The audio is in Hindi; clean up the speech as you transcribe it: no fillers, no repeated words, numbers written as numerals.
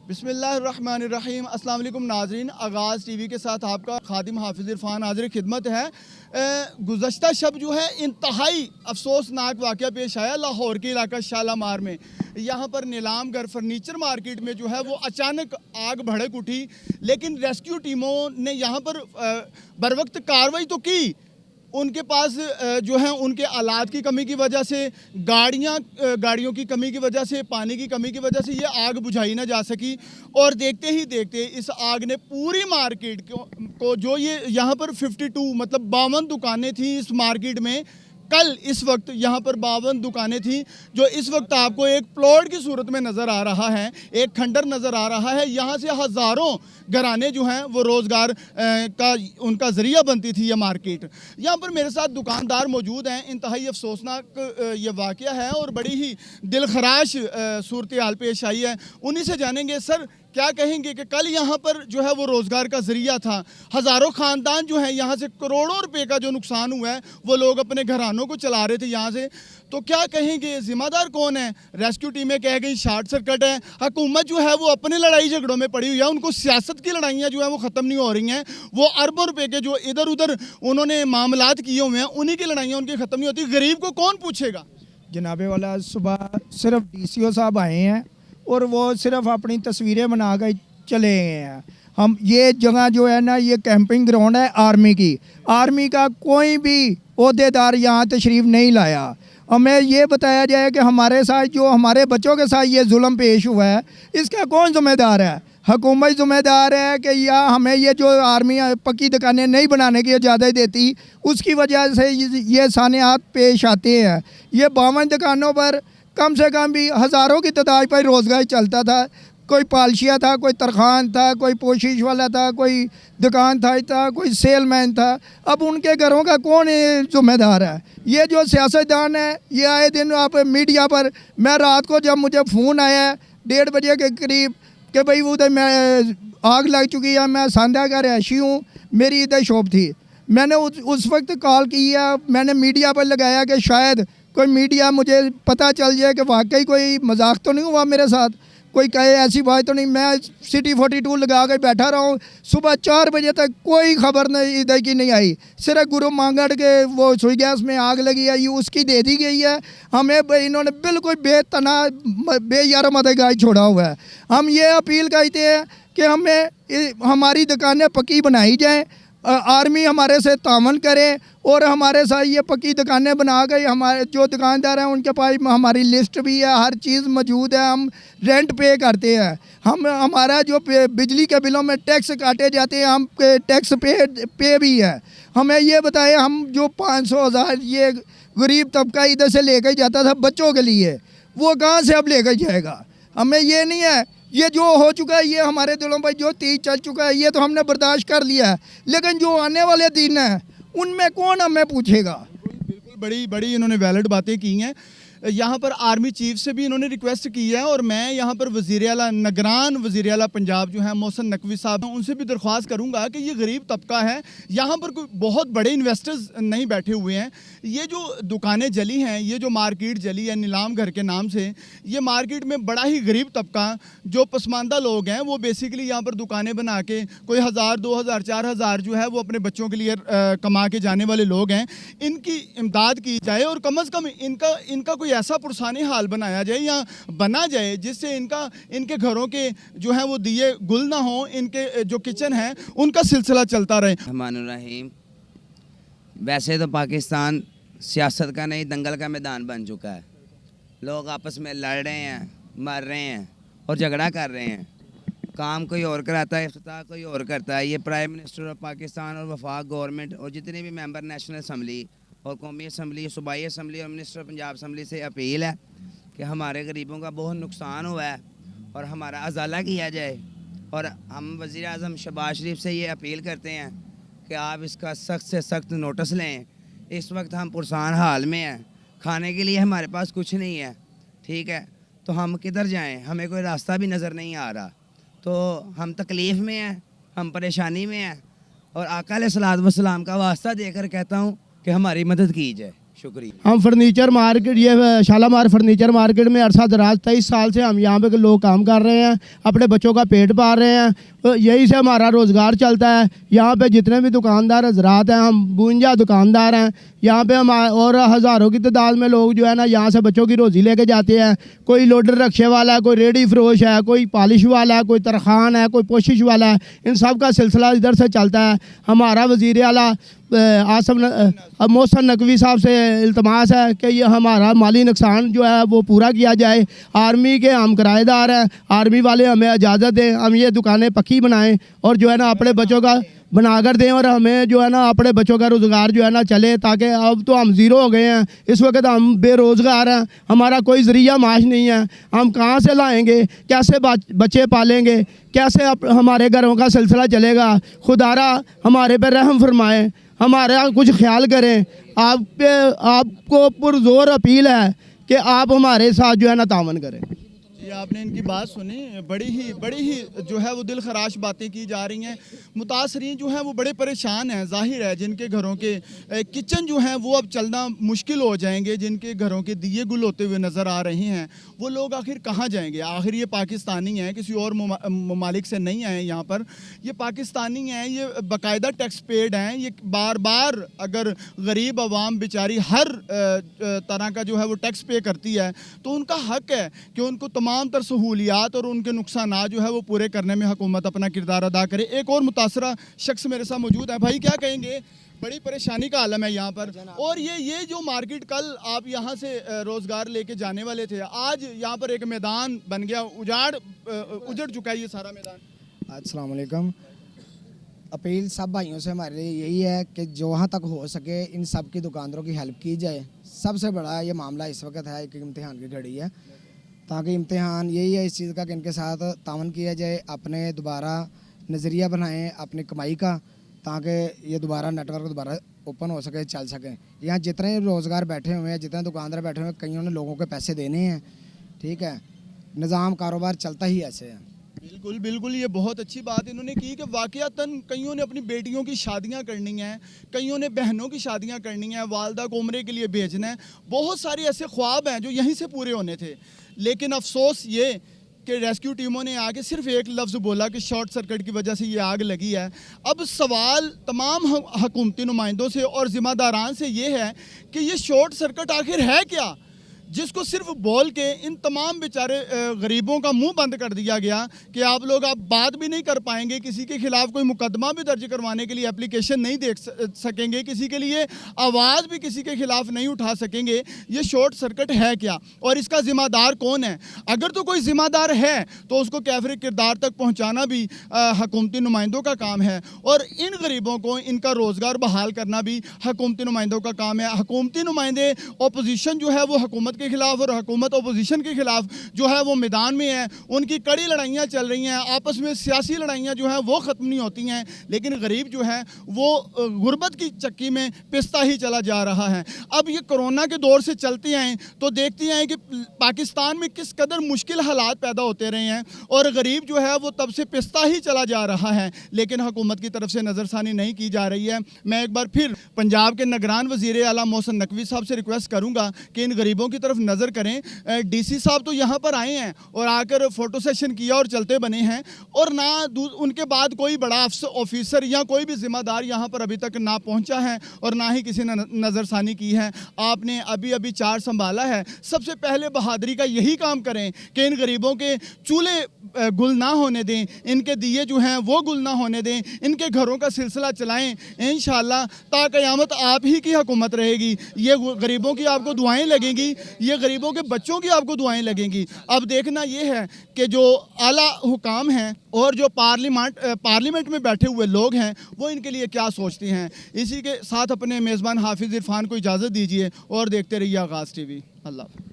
बिस्मिल्लाहिर्रहमानिर्रहीम। अस्सलाम वालेकुम नाज़रीन, आगाज़ टीवी के साथ आपका खादिम हाफिज़ इरफान हाज़िर खिदमत है। गुज़श्ता शब जो है इंतहाई अफसोसनाक वाक़या पेश आया लाहौर के इलाका शालामार में। यहाँ पर नीलाम घर फर्नीचर मार्केट में जो है वो अचानक आग भड़क उठी, लेकिन रेस्क्यू टीमों ने यहाँ पर बरवक्त कार्रवाई तो की। उनके पास जो है उनके आलात की कमी की वजह से, गाड़ियों की कमी की वजह से, पानी की कमी की वजह से ये आग बुझाई ना जा सकी। और देखते ही देखते इस आग ने पूरी मार्केट को जो ये यहाँ पर 52 मतलब 52 दुकानें थी इस मार्केट में। कल इस वक्त यहाँ पर 52 दुकानें थी, जो इस वक्त आपको एक प्लॉट की सूरत में नज़र आ रहा है, एक खंडर नज़र आ रहा है। यहाँ से हज़ारों घराने जो हैं वो रोज़गार का उनका ज़रिया बनती थी ये मार्केट। यहाँ पर मेरे साथ दुकानदार मौजूद हैं। इंतहाई अफसोसनाक ये वाक़या है और बड़ी ही दिलखराश सूरत हाल पेश आई है। उन्हीं से जानेंगे, सर क्या कहेंगे कि कल यहाँ पर जो है वो रोज़गार का ज़रिया था, हज़ारों ख़ानदान जो हैं यहाँ से करोड़ों रुपए का जो नुकसान हुआ है वो लोग अपने घरानों को चला रहे थे यहाँ से। तो क्या कहेंगे, ज़िम्मेदार कौन है? रेस्क्यू टीमें कह गई शॉर्ट सर्किट है, हुकूमत जो है वो अपने लड़ाई झगड़ों में पड़ी हुई है, उनको सियासत की लड़ाइयाँ जो है वो ख़त्म नहीं हो रही हैं। वो अरबों रुपए के जो इधर उधर उन्होंने मामलात किए हुए हैं उन्हीं की लड़ाइयाँ उनकी ख़त्म नहीं होती। गरीब को कौन पूछेगा? जनाबे वाला सुबह सिर्फ डीसीओ साहब आए हैं और वो सिर्फ अपनी तस्वीरें बना कर चले गए हैं। हम ये जगह जो है ना, ये कैंपिंग ग्राउंड है आर्मी की। आर्मी का कोई भी ओहदेदार यहाँ तशरीफ़ नहीं लाया। हमें ये बताया जाए कि हमारे साथ जो हमारे बच्चों के साथ ये जुल्म पेश हुआ है, इसका कौन ज़िम्मेदार है? हुकूमत ज़िम्मेदार है कि या हमें ये जो आर्मी पक्की दुकानें नहीं बनाने की इजाज़त देती, उसकी वजह से ये सानियात पेश आते हैं। ये 52 दुकानों पर कम से कम भी हज़ारों की तादाद पर रोज़गार चलता था। कोई पालशिया था, कोई तरखान था, कोई पोशीश वाला था, कोई दुकान था, कोई सेलमैन था। अब उनके घरों का कौन ज़िम्मेदार है? ये जो सियासतदान है, ये आए दिन आप मीडिया पर, मैं रात को जब मुझे फ़ोन आया 1:30 बजे के करीब कि भाई उधर मैं आग लग चुकी है, मैं सांदा का रहायशी हूँ, मेरी इधर शॉप थी। मैंने उस वक्त कॉल किया, मैंने मीडिया पर लगाया कि शायद कोई मीडिया मुझे पता चल जाए कि वाकई कोई मजाक तो नहीं हुआ मेरे साथ, कोई कहे ऐसी बात तो नहीं। मैं सिटी 42 लगा कर बैठा रहा हूँ, सुबह 4 बजे तक कोई खबर नहीं इधर की नहीं आई। सिर्फ गुरु मांगड़ के वो सुई गैस में आग लगी है, ये उसकी दे दी गई है। हमें इन्होंने बिल्कुल बेतना बेयार मददगार छोड़ा हुआ है। हम ये अपील करते हैं कि हमें हमारी दुकानें पक्की बनाई जाएँ, आर्मी हमारे से तावन करे और हमारे साथ ये पक्की दुकानें बना गई। हमारे जो दुकानदार हैं उनके पास हमारी लिस्ट भी है, हर चीज़ मौजूद है। हम रेंट पे करते हैं, हम हमारा जो बिजली के बिलों में टैक्स काटे जाते हैं, हम टैक्स पे भी है। हमें ये बताएं, हम जो 500,000 ये गरीब तबका इधर से लेकर जाता था बच्चों के लिए, वो कहाँ से अब लेकर जाएगा? हमें ये नहीं है, ये जो हो चुका है ये हमारे दिलों पर जो तीर चल चुका है ये तो हमने बर्दाश्त कर लिया है, लेकिन जो आने वाले दिन हैं उनमें कौन हमें पूछेगा? बिल्कुल बड़ी बड़ी इन्होंने वैलिड बातें की हैं। यहाँ पर आर्मी चीफ से भी इन्होंने रिक्वेस्ट की है और मैं यहाँ पर वज़ीर आला निगरान वज़ीर आला पंजाब जो है मोहसिन नकवी साहब हैं, उनसे भी दरख्वास्त करूँगा कि ये गरीब तबका है, यहाँ पर कोई बहुत बड़े इन्वेस्टर्स नहीं बैठे हुए हैं। ये जो दुकानें जली हैं, ये जो मार्केट जली है नीलाम घर के नाम से, ये मार्केट में बड़ा ही गरीब तबका जो पसमानदा लोग हैं वो बेसिकली यहाँ पर दुकानें बना के कोई 1000, 2000, 4000 जो है वो अपने बच्चों के लिए कमा के जाने वाले लोग हैं। इनकी इमदाद की जाए और कम अज़ कम इनका कोई ऐसा पुरसानी हाल बनाया जाए या बना जाए जिससे इनके घरों के जो है वो दिए गुल ना हो, इनके जो किचन है उनका सिलसिला चलता रहे। रहमानुर्रहीम। वैसे तो पाकिस्तान सियासत का नहीं दंगल का मैदान बन चुका है। लोग आपस में लड़ रहे हैं, मर रहे हैं और झगड़ा कर रहे हैं। काम कोई और कराता है, इफ्तिताह कोई और करता है। ये प्राइम मिनिस्टर ऑफ पाकिस्तान और वफाक गवर्नमेंट और जितने भी मेंबर नेशनल असम्बली और कौमी असम्बली, सूबाई असम्बली और मिनिस्टर पंजाब असम्बली से अपील है कि हमारे गरीबों का बहुत नुकसान हुआ है और हमारा अजाला किया जाए। और हम वज़ीर आज़म शहबाज शरीफ से ये अपील करते हैं कि आप इसका सख्त से सख्त नोटिस लें। इस वक्त हम पुरसान हाल में हैं, खाने के लिए हमारे पास कुछ नहीं है, ठीक है, तो हम किधर जाएं? हमें कोई रास्ता भी नज़र नहीं आ रहा। तो हम तकलीफ़ में हैं, हम परेशानी में हैं और आका अलैहिस्सलातु वस्सलाम का वास्ता देकर कहता हूँ कि हमारी मदद की जाए। शुक्रिया। हम फर्नीचर मार्केट, ये शालामार फर्नीचर मार्केट में अरसा दराज 23 साल से हम यहाँ पे लोग काम कर रहे हैं, अपने बच्चों का पेट पाल रहे हैं, तो यही से हमारा रोज़गार चलता है। यहाँ पे जितने भी दुकानदार हजरात हैं, हम 52 दुकानदार हैं यहाँ पे हम, और हज़ारों की तादाद में लोग जो है ना यहाँ से बच्चों की रोज़ी लेके जाते हैं। कोई लोडर रक्शे वाला है, कोई रेडी फरोश है, कोई पॉलिश वाला है, कोई तरखान है, कोई पोशिश वाला है, इन सब का सिलसिला इधर से चलता है। हमारा वज़ीर आला मोहसिन नकवी साहब से इल्तमास है कि ये हमारा माली नुकसान जो है वो पूरा किया जाए। आर्मी के हम किराएदार हैं, आर्मी वाले हमें इजाज़त दें, हम ये दुकानें पक्की बनाएं और जो है ना अपने बच्चों का बनाकर दें, और हमें जो है ना अपने बच्चों का रोज़गार जो है ना चले, ताकि अब तो हम ज़ीरो हो गए हैं, इस वक्त हम बेरोज़गार हैं, हमारा कोई ज़रिया माश नहीं है। हम कहाँ से लाएंगे, कैसे बच्चे पालेंगे, कैसे हमारे घरों का सिलसिला चलेगा। खुदारा हमारे पर रहम फरमाएँ, हमारा कुछ ख्याल करें। आपको पुरजोर अपील है कि आप हमारे साथ जो है ना तावन करें। जी, आपने इनकी बात सुनी, बड़ी ही जो है वो दिल खराश बातें की जा रही हैं। मुतासरीन जो हैं वो बड़े परेशान हैं, जाहिर है जिनके घरों के किचन जो हैं वो अब चलना मुश्किल हो जाएंगे, जिनके घरों के दिए गुल होते हुए नज़र आ रहे हैं, वो लोग आखिर कहाँ जाएंगे। आखिर ये पाकिस्तानी हैं, किसी और ममालिक से नहीं आए यहाँ पर, ये पाकिस्तानी हैं, ये बाकायदा टैक्स पेड हैं। ये बार बार अगर गरीब आवाम बेचारी हर तरह का जो है वो टैक्स पे करती है, तो उनका हक है कि उनको तमाम तर सहूलियात और उनके नुकसानात जो है वो पूरे करने में हुकूमत अपना किरदार अदा करे। एक और मुतासरा शख्स मेरे साथ मौजूद है। भाई क्या कहेंगे, बड़ी परेशानी का आलम है यहाँ पर, और ये जो मार्केट कल आप यहाँ से रोज़गार लेके जाने वाले थे, आज यहाँ पर एक मैदान बन गया, उजड़ चुका है ये सारा मैदान। अस्सलाम वालेकुम। अपील सब भाइयों से हमारे लिए यही है कि जो वहाँ तक हो सके इन सब की दुकानदारों की हेल्प की जाए। सबसे बड़ा ये मामला इस वक्त है कि इम्तिहान की घड़ी है, ताकि इम्तिहान यही है इस चीज़ का कि इनके साथ तावन किया जाए, अपने दोबारा नज़रिया बनाएं अपनी कमाई का, ताकि ये दोबारा नेटवर्क दोबारा ओपन हो सके, चल सके। यहाँ जितने रोज़गार बैठे हुए हैं, जितने दुकानदार बैठे हुए हैं, कईयों ने लोगों के पैसे देने हैं, ठीक है, निज़ाम कारोबार चलता ही ऐसे है। बिल्कुल बिल्कुल, ये बहुत अच्छी बात इन्होंने की कि वाक़यातन कईयों ने अपनी बेटियों की शादियां करनी हैं, कईयों ने बहनों की शादियां करनी हैं, वालदा को उम्रे के लिए भेजना है। बहुत सारे ऐसे ख्वाब हैं जो यहीं से पूरे होने थे, लेकिन अफसोस ये कि रेस्क्यू टीमों ने आके सिर्फ एक लफ्ज़ बोला कि शॉर्ट सर्किट की वजह से ये आग लगी है। अब सवाल तमाम हुकूमती नुमाइंदों से और ज़िम्मेदारान से ये है कि ये शॉर्ट सर्किट आखिर है क्या, जिसको सिर्फ बोल के इन तमाम बेचारे गरीबों का मुंह बंद कर दिया गया कि आप लोग आप बात भी नहीं कर पाएंगे, किसी के खिलाफ कोई मुकदमा भी दर्ज करवाने के लिए एप्लीकेशन नहीं दे सकेंगे, किसी के लिए आवाज़ भी किसी के खिलाफ नहीं उठा सकेंगे। ये शॉर्ट सर्किट है क्या और इसका ज़िम्मेदार कौन है? अगर तो कोई ज़िम्मेदार है तो उसको कैफरे किरदार तक पहुँचाना भी हुकूमती नुमाइंदों का काम है, और इन गरीबों को इनका रोज़गार बहाल करना भी हुकूमती नुमाइंदों का काम है। हुकूमती नुमाइंदे अपोजिशन जो है वो हुकूमत के खिलाफ और हुकूमत अपोजिशन के खिलाफ जो है वो मैदान में है, उनकी कड़ी लड़ाइयाँ चल रही हैं, आपस में सियासी लड़ाइयाँ जो हैं वो ख़त्म नहीं होती हैं, लेकिन गरीब जो है वो गुर्बत की चक्की में पिसता ही चला जा रहा है। अब ये कोरोना के दौर से चलते आए तो देखते हैं कि पाकिस्तान में किस कदर मुश्किल हालात पैदा होते रहे हैं, और गरीब जो है वो तब से पिसता ही चला जा रहा है, लेकिन हुकूमत की तरफ से नज़रसानी नहीं की जा रही है। मैं एक बार फिर पंजाब के निगरान वज़ीर आला मोहसिन नकवी साहब से रिक्वेस्ट करूँगा कि इन गरीबों की तरफ नज़र करें। डीसी साहब तो यहाँ पर आए हैं और आकर फ़ोटो सेशन किया और चलते बने हैं, और ना उनके बाद कोई बड़ा ऑफिसर या कोई भी ज़िम्मेदार यहाँ पर अभी तक ना पहुँचा है और ना ही किसी ने नज़रसानी की है। आपने अभी अभी चार्ज संभाला है, सबसे पहले बहादुरी का यही काम करें कि इन गरीबों के चूल्हे गुल ना होने दें, इनके दिए जो हैं वो गुल ना होने दें, इनके घरों का सिलसिला चलाएं। इंशाअल्लाह ता क़यामत आप ही की हुकूमत रहेगी। ये गरीबों की आपको दुआएं लगेंगी, ये गरीबों के बच्चों की आपको दुआएं लगेंगी। अब देखना ये है कि जो आला हुकाम हैं और जो पार्लियामेंट में बैठे हुए लोग हैं वो इनके लिए क्या सोचते हैं। इसी के साथ अपने मेज़बान हाफिज़ इरफान को इजाज़त दीजिए और देखते रहिए आगाज़ टीवी। अल्लाह।